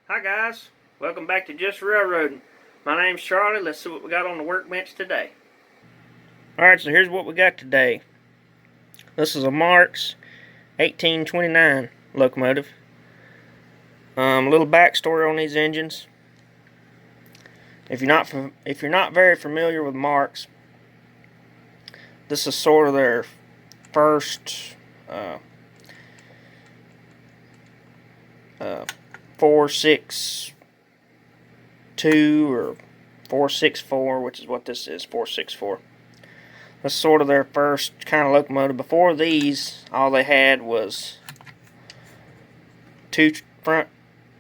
Hi guys, welcome back to Just Railroading. My name's Charlie. Let's see what we got on the workbench today. Alright, so here's what we got today. This is a Marx 1829 locomotive. A little backstory on these engines. If you're not very familiar with Marx, this is sort of their first 462 or 464, which is what this is, 464. That's sort of their first kind of locomotive. Before these, all they had was two front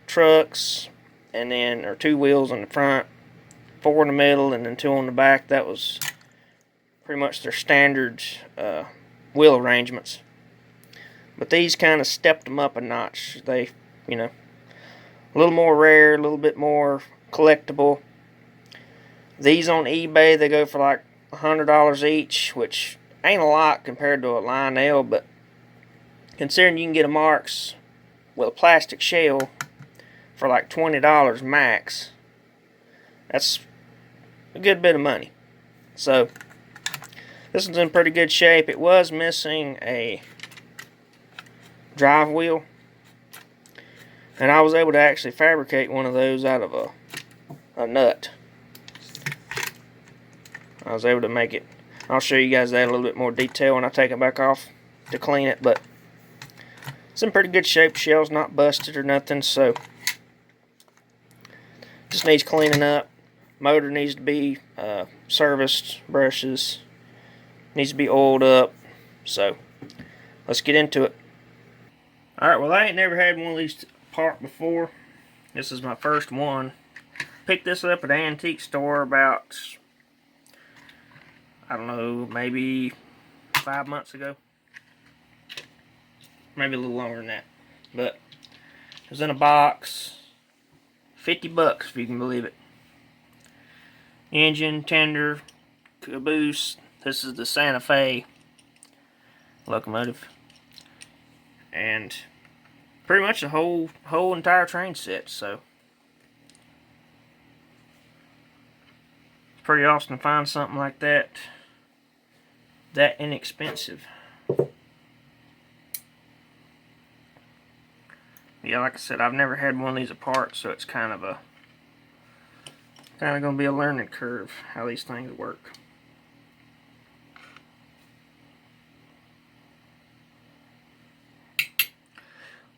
trucks, and then or two wheels on the front, four in the middle, and then two on the back. That was pretty much their standard wheel arrangements. But these kind of stepped them up a notch. They, a little more rare, a little bit more collectible. These on eBay, they go for like $100 each, which ain't a lot compared to a Lionel, but considering you can get a Marx with a plastic shell for like $20 max, that's a good bit of money. So this one's in pretty good shape. It was missing a drive wheel, and I was able to actually fabricate one of those out of a nut. I was able to make it. I'll show you guys that in a little bit more detail when I take it back off to clean it, but it's in pretty good shape. The shell's not busted or nothing, so just needs cleaning up. Motor needs to be serviced, brushes, needs to be oiled up, so let's get into it. Alright, well I ain't never had one of these apart before. This is my first one. Picked this up at an antique store about, I don't know, maybe 5 months ago. Maybe a little longer than that. But it was in a box. $50 if you can believe it. Engine, tender, caboose. This is the Santa Fe locomotive. And pretty much the whole entire train set, so it's pretty awesome to find something like that inexpensive. Yeah, like I said, I've never had one of these apart, so it's kind of going to be a learning curve how these things work.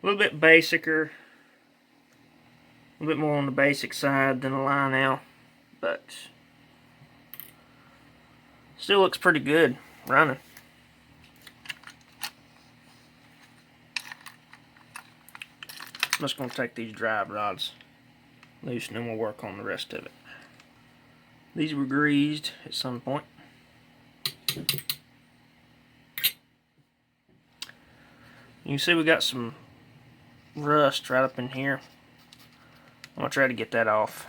A little bit basicer, a little bit more on the basic side than a Lionel, but still looks pretty good running. I'm just going to take these drive rods loose and then we'll work on the rest of it. These were greased at some point. You can see we got some rust right up in here. I'm going to try to get that off.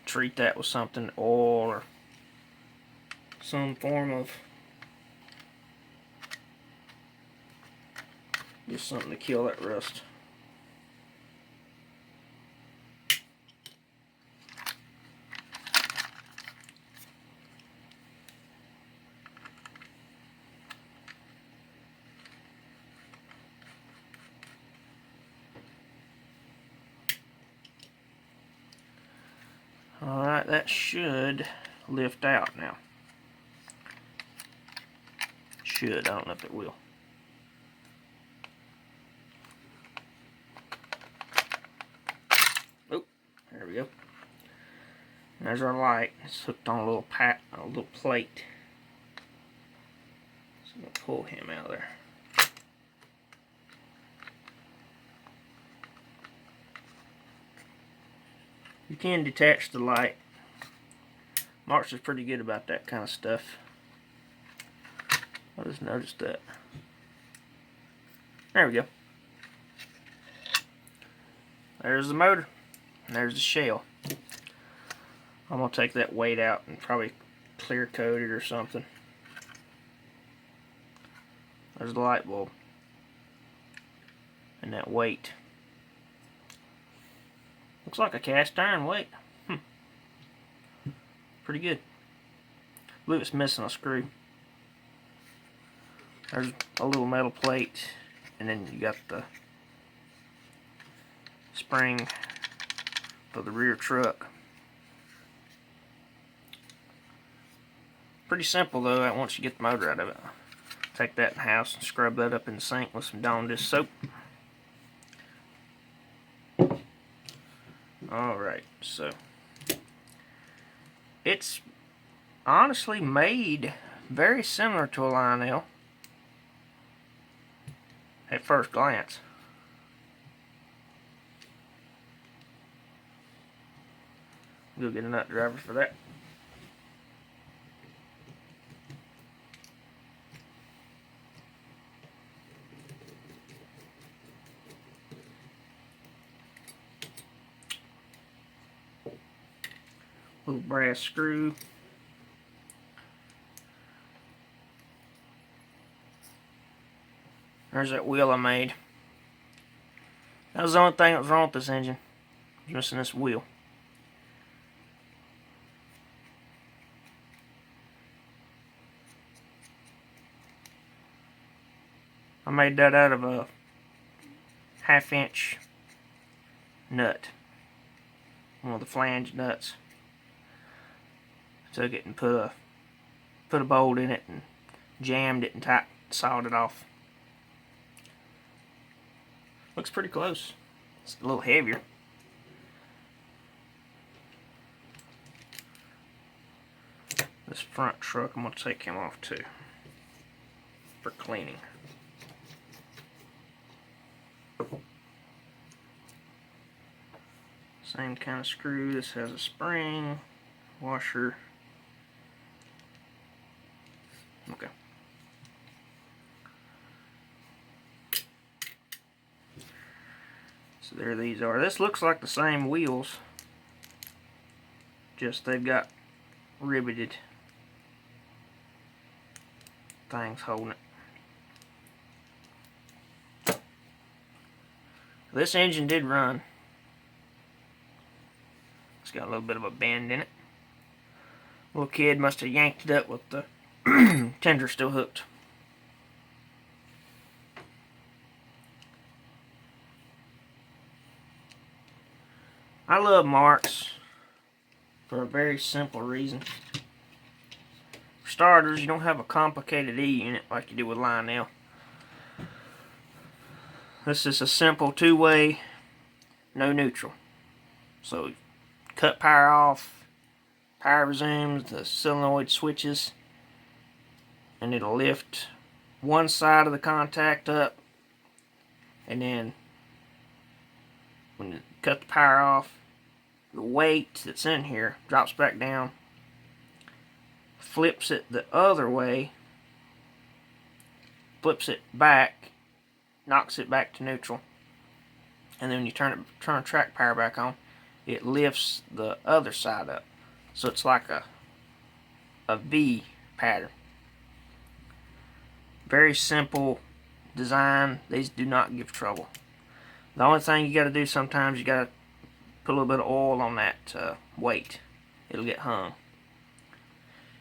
Treat that with something, oil or some form of just something to kill that rust. Alright, that should lift out now. Should, I don't know if it will. Oh, there we go. There's our light. It's hooked on a little plate. So I'm going to pull him out of there. You can detach the light. Marx is pretty good about that kind of stuff. I just noticed that. There we go. There's the motor. And there's the shell. I'm going to take that weight out and probably clear coat it or something. There's the light bulb. And that weight. Looks like a cast iron weight. Pretty good. I believe it's missing a screw. There's a little metal plate, and then you got the spring for the rear truck. Pretty simple though, once you get the motor out of it. Take that in the house and scrub that up in the sink with some Dawn Dish soap. Alright, so it's honestly made very similar to a Lionel at first glance. Go get a nut driver for that. Little brass screw. There's that wheel I made. That was the only thing that was wrong with this engine. It was missing this wheel. I made that out of a 1/2 inch nut. One of the flange nuts. Took it and put a bolt in it and jammed it and sawed it off. Looks pretty close. It's a little heavier. This front truck, I'm going to take him off too for cleaning. Same kind of screw. This has a spring, washer. Okay. So there these are. This looks like the same wheels, just they've got riveted things holding it. This engine did run. It's got a little bit of a bend in it. Little kid must have yanked it up with the tender still hooked. I love Marx for a very simple reason. For starters, you don't have a complicated E-unit like you do with Lionel. This is a simple two-way, no neutral. So cut power off, power resumes, the solenoid switches, and it'll lift one side of the contact up, and then when you cut the power off, the weight that's in here drops back down, flips it the other way, flips it back, knocks it back to neutral, and then when you turn track power back on, it lifts the other side up. So it's like a V pattern. Very simple design. These do not give trouble. The only thing you got to do sometimes, you got to put a little bit of oil on that weight. It'll get hung.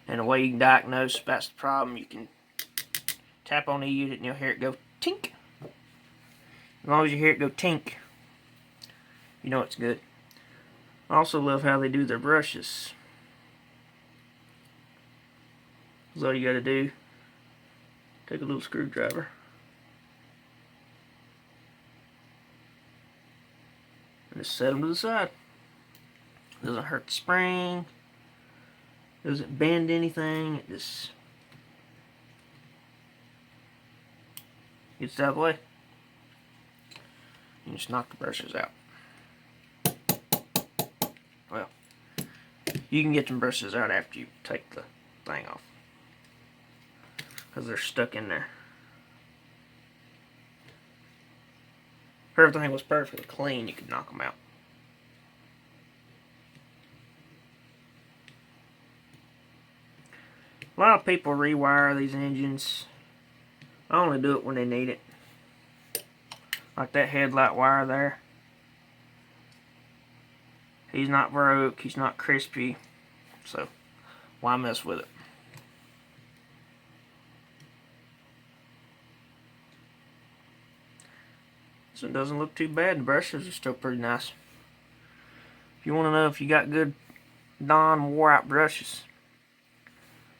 And the way you can diagnose if that's the problem, you can tap on the unit and you'll hear it go tink. As long as you hear it go tink, you know it's good. I also love how they do their brushes. So all you got to do, take a little screwdriver and just set them to the side. Doesn't hurt the spring, doesn't bend anything, it just gets out of the way. You just knock the brushes out. Well, you can get them brushes out after you take the thing off, because they're stuck in there. If everything was perfectly clean, you could knock them out. A lot of people rewire these engines. I only do it when they need it. Like that headlight wire there. He's not broke, he's not crispy, so why mess with it? So it doesn't look too bad. The brushes are still pretty nice. If you want to know if you got good non-wore out brushes,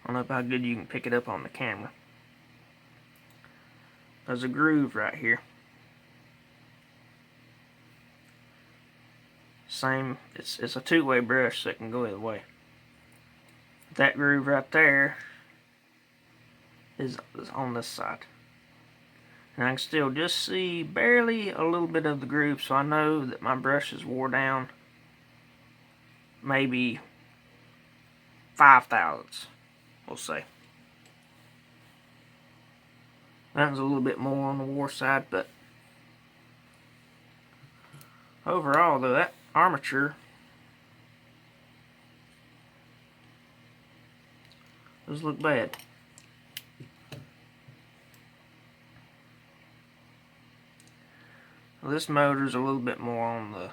I don't know how good you can pick it up on the camera. There's a groove right here. Same, it's a two-way brush, so it can go either way. That groove right there is on this side. And I can still just see barely a little bit of the groove, so I know that my brush is wore down maybe 5/1000ths, we'll say. That was a little bit more on the wore side, but overall though, that armature doesn't look bad. Well, this motor's a little bit more on the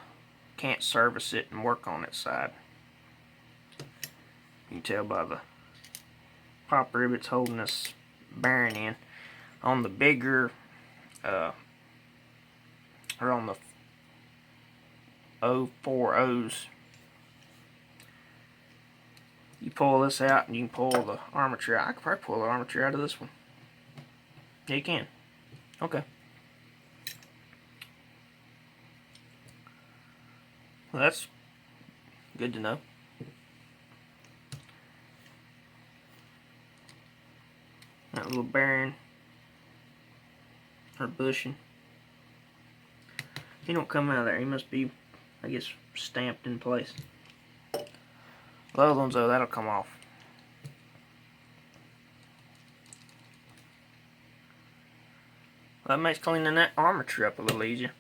can't service it and work on it side. You can tell by the pop rivets holding this bearing in. On the bigger, or on the 040s, you pull this out and you can pull the armature out. I could probably pull the armature out of this one. Yeah, you can. Okay. Well, that's good to know. That little bearing or bushing, he don't come out of there. He must be, I guess, stamped in place. The other ones though, that'll come off. Well, that makes cleaning that armature up a little easier.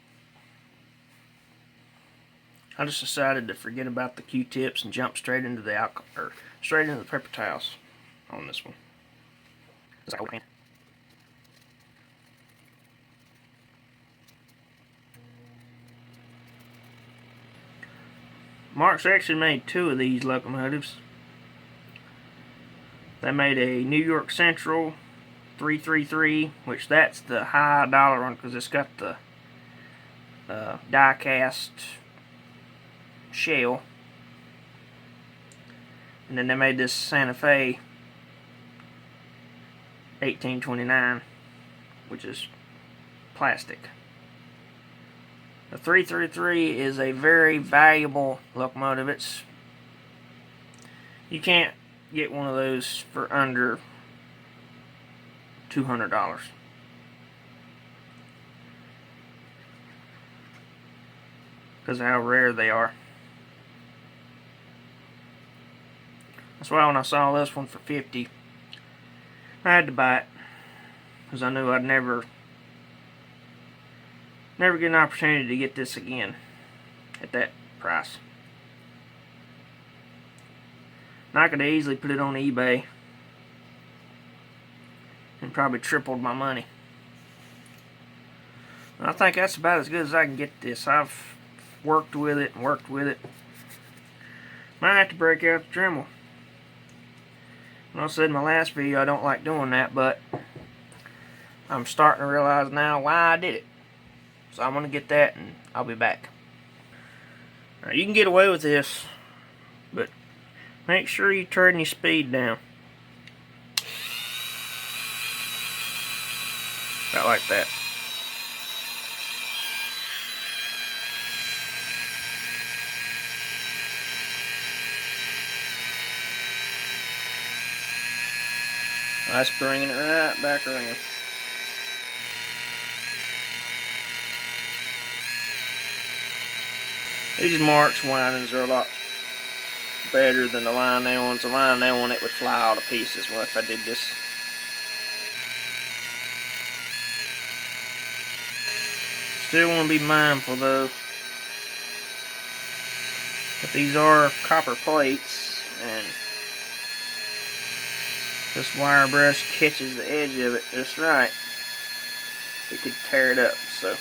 I just decided to forget about the Q-tips and jump straight into the alcohol, or straight into the paper towels on this one. Marx actually made two of these locomotives. They made a New York Central 333, which that's the high dollar one because it's got the die cast shell. And then they made this Santa Fe 1829, which is plastic. The 333 is a very valuable locomotive. You can't get one of those for under $200. Because of how rare they are. That's why when I saw this one for $50, I had to buy it. Because I knew I'd never get an opportunity to get this again at that price. And I could easily put it on eBay and probably tripled my money. And I think that's about as good as I can get this. I've worked with it and worked with it. Might have to break out the Dremel. And I said in my last video I don't like doing that, but I'm starting to realize now why I did it. So I'm going to get that and I'll be back. Now, you can get away with this, but make sure you turn your speed down. About like that. That's bringing it right back around. These Marx windings are a lot better than the line nail ones. The line nail one, it would fly all to pieces if I did this. Still want to be mindful though that these are copper plates, and this wire brush catches the edge of it just right, it could tear it up. So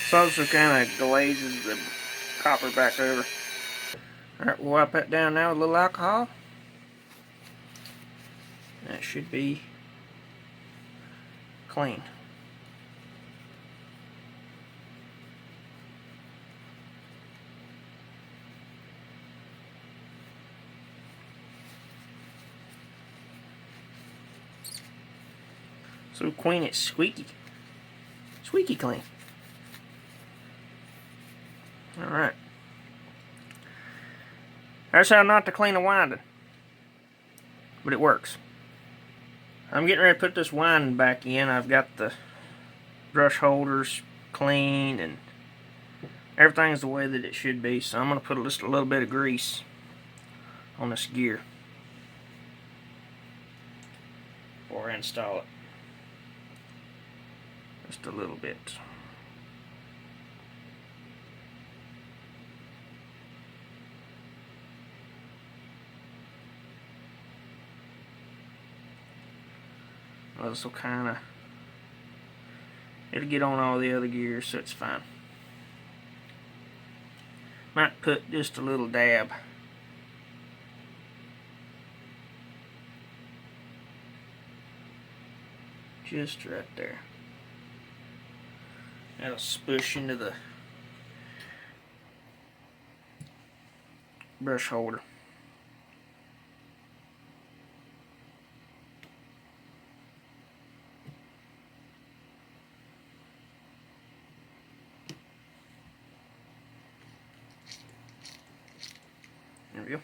So also kind of glazes the copper back over. Alright, we'll wipe that down now with a little alcohol. That should be clean. So clean it's squeaky. Squeaky clean. Alright. That's how not to clean a winding. But it works. I'm getting ready to put this winding back in. I've got the brush holders cleaned and everything's the way that it should be. So I'm going to put just a little bit of grease on this gear before I install it. Just a little bit. Well, this will kind of, it'll get on all the other gears, so it's fine. Might put just a little dab. Just right there. That'll spush into the brush holder. There we go.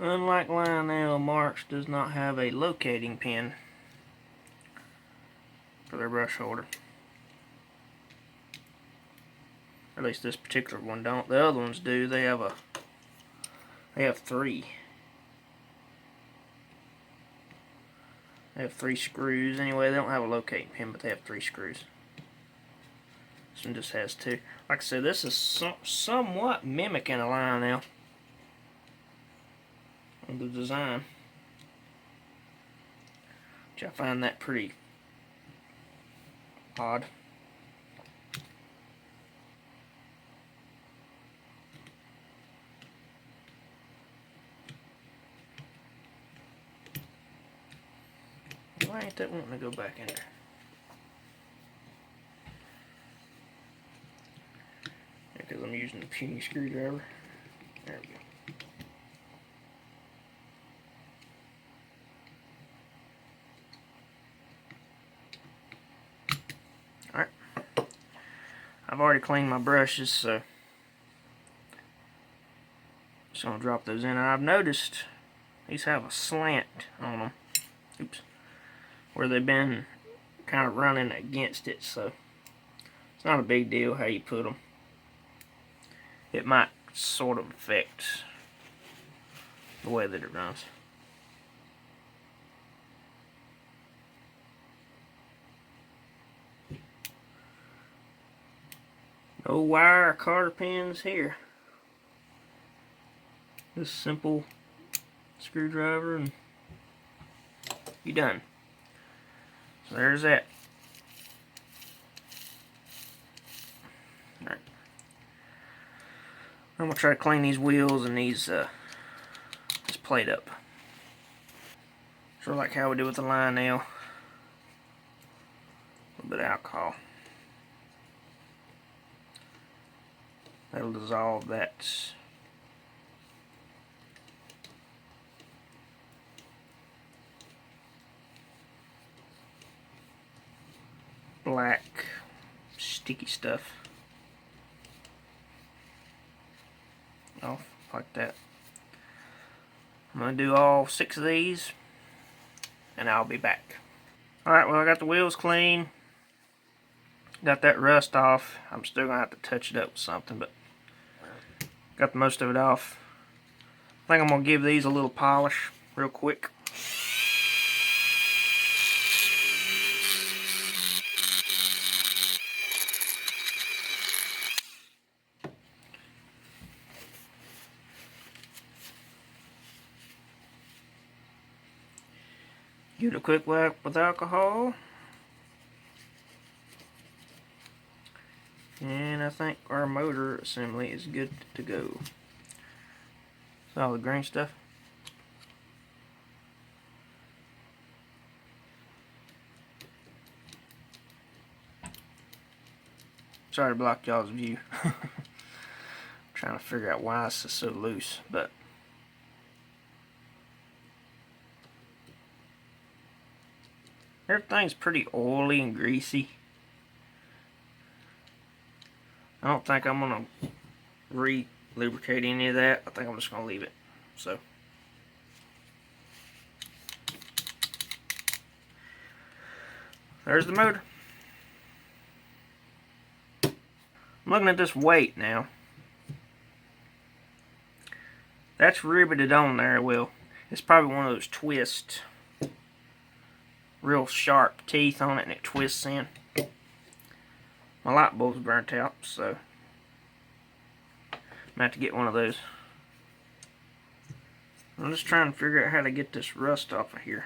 Unlike Lionel, Marx does not have a locating pin for their brush holder. At least this particular one don't. The other ones do. They have three. They have 3 screws. Anyway, they don't have a locating pin, but they have 3 screws. This one just has 2. Like I said, this is somewhat mimicking a Lionel on the design, which I find that pretty odd. Why ain't that wanting to go back in there? Because I'm using the puny screwdriver. There we go. Alright. I've already cleaned my brushes, so just going to drop those in. And I've noticed these have a slant on them. Oops. Where they've been kind of running against it, so it's not a big deal how you put them. It might sort of affect the way that it runs. No wire or cotter pins here. Just simple screwdriver and you're done. So there's that. Alright. I'm going to try to clean these wheels and this plate up. Sort of like how we do with the line nail. A little bit of alcohol. That'll dissolve that. Black sticky stuff off like that. I'm going to do all 6 of these and I'll be back. Alright, well I got the wheels clean. Got that rust off. I'm still going to have to touch it up with something, but got most of it off. I think I'm going to give these a little polish real quick. Give it a quick wipe with alcohol. And I think our motor assembly is good to go. So all the green stuff. Sorry to block y'all's view. I'm trying to figure out why this is so loose, but everything's pretty oily and greasy. I don't think I'm gonna re-lubricate any of that. I think I'm just gonna leave it. So there's the motor. I'm looking at this weight now. That's riveted on there. Well, it's probably one of those twist, real sharp teeth on it, and it twists in. My light bulb's burnt out, so I'm gonna have to get one of those. I'm just trying to figure out how to get this rust off of here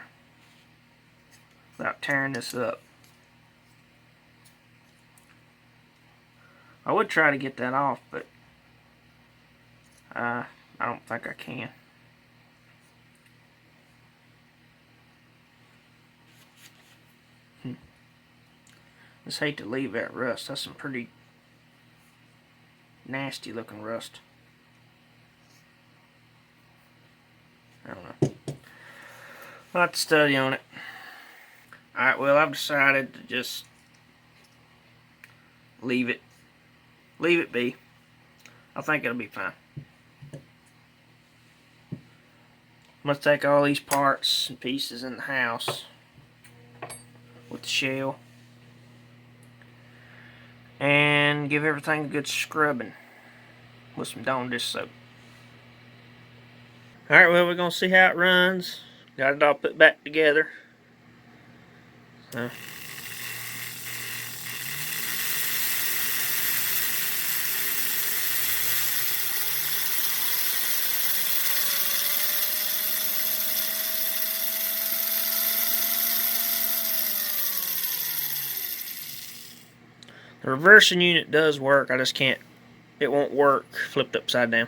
without tearing this up. I would try to get that off, but I don't think I can. Just hate to leave that rust. That's some pretty nasty looking rust. I don't know. I'll have to study on it. Alright, well, I've decided to just leave it be. I think it'll be fine. I'm going to take all these parts and pieces in the house with the shell and give everything a good scrubbing with some Dawn dish soap. Alright, well, we're going to see how it runs. Got it all put back together. The reversing unit does work. I just can't, it won't work flipped upside down.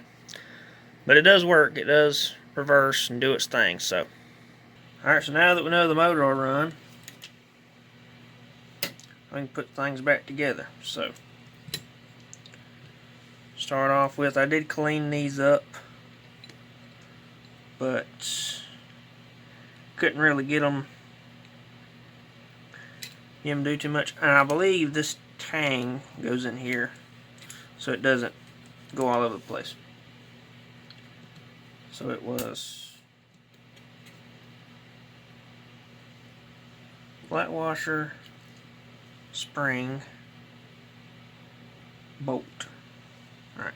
But it does work. It does reverse and do its thing. So, alright, so now that we know the motor will run, we can put things back together. So, start off with, I did clean these up, but couldn't really get them do too much. And I believe this tang goes in here so it doesn't go all over the place. So it was flat washer, spring, bolt. Alright.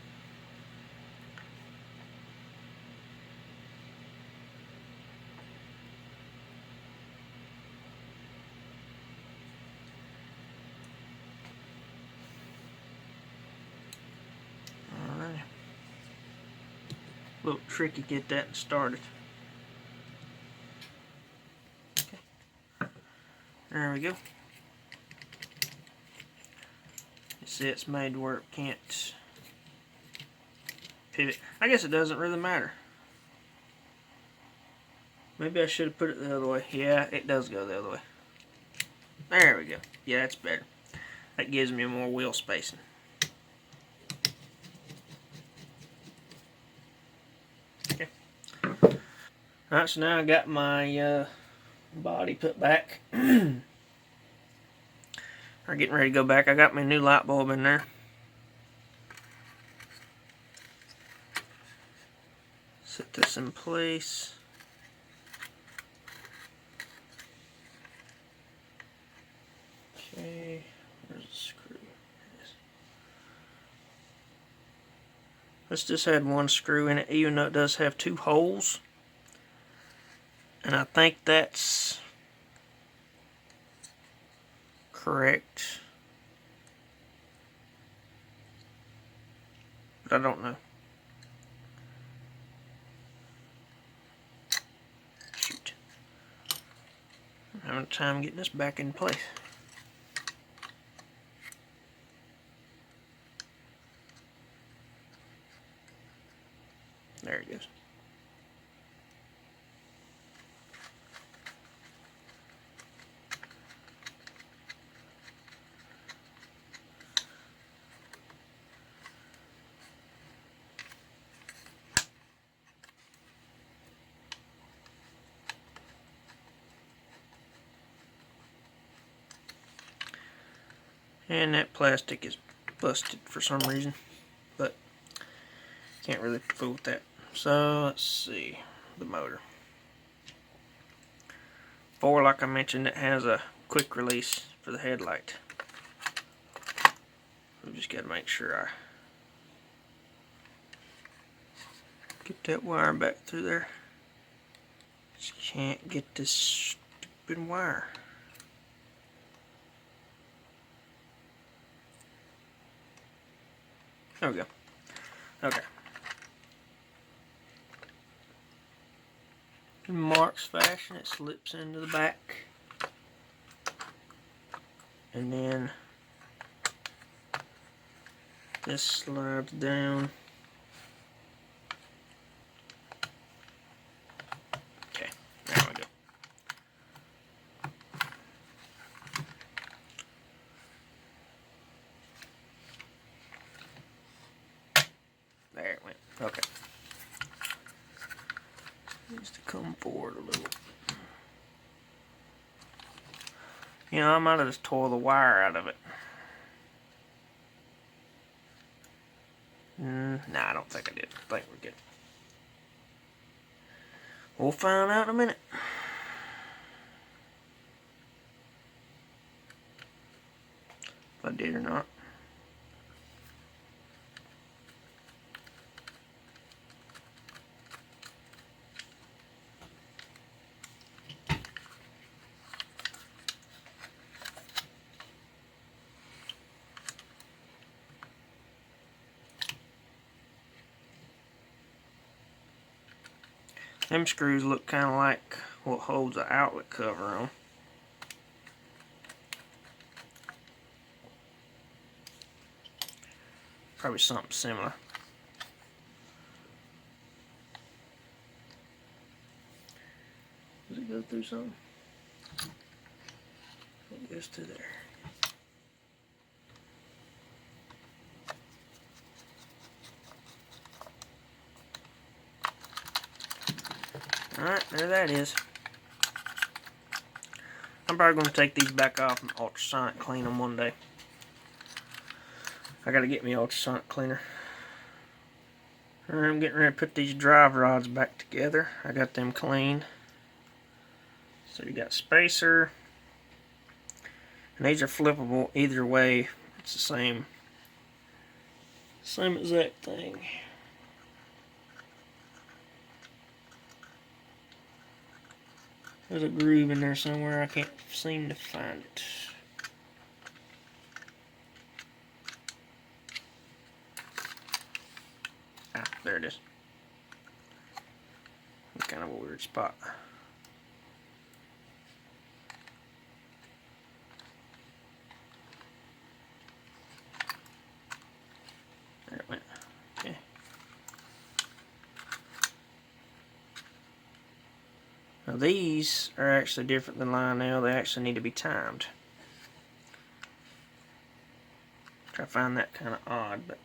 A little tricky to get that started. Okay. There we go. You see it's made to where it can't pivot. I guess it doesn't really matter. Maybe I should have put it the other way. Yeah, it does go the other way. There we go. Yeah, that's better. That gives me more wheel spacing. Okay. Alright, so now I got my body put back. We're getting ready to go back. I got my new light bulb in there. Set this in place. Okay, where's the screw? This just had one screw in it, even though it does have two holes. And I think that's correct. But I don't know. Shoot. I'm having time getting this back in place. There it goes. And that plastic is busted for some reason, but can't really fool with that. So let's see the motor. 4, like I mentioned, it has a quick release for the headlight. We just got to make sure I get that wire back through there. Just can't get this stupid wire. There we go. Okay. In Marx fashion, it slips into the back. And then this slides down. Okay, there we go. There it went. Okay. Needs to come forward a little. You know, I might have just tore the wire out of it. Nah, I don't think I did. I think we're good. We'll find out in a minute. If I did or not. Them screws look kind of like what holds the outlet cover on. Probably something similar. Does it go through something? It goes through there. Alright, there that is. I'm probably going to take these back off and ultrasonic clean them one day. I got to get me an ultrasonic cleaner. Alright, I'm getting ready to put these drive rods back together. I got them clean. So you got spacer. And these are flippable either way. It's the same exact thing. There's a groove in there somewhere. I can't seem to find it. Ah, there it is. It's kind of a weird spot. There it went. Okay. Now these are actually different than Lionel. They actually need to be timed. I find that kind of odd, but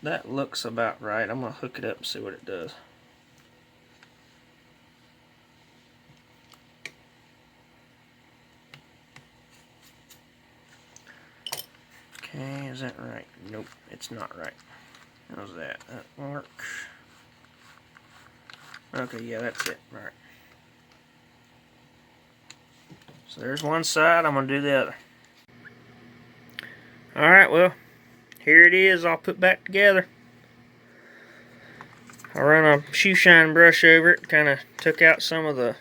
that looks about right. I'm going to hook it up and see what it does. Okay, is that right? Nope, it's not right. How's that? That work? Okay, yeah, that's it. Alright. So there's one side. I'm going to do the other. Alright, well, here it is all put back together. I run a shoe shine brush over it, kind of took out some of the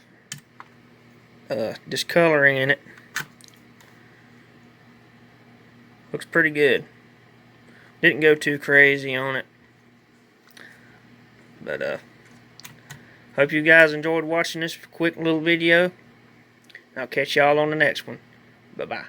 discoloring in it. Looks pretty good. Didn't go too crazy on it. But hope you guys enjoyed watching this quick little video. I'll catch y'all on the next one. Bye-bye.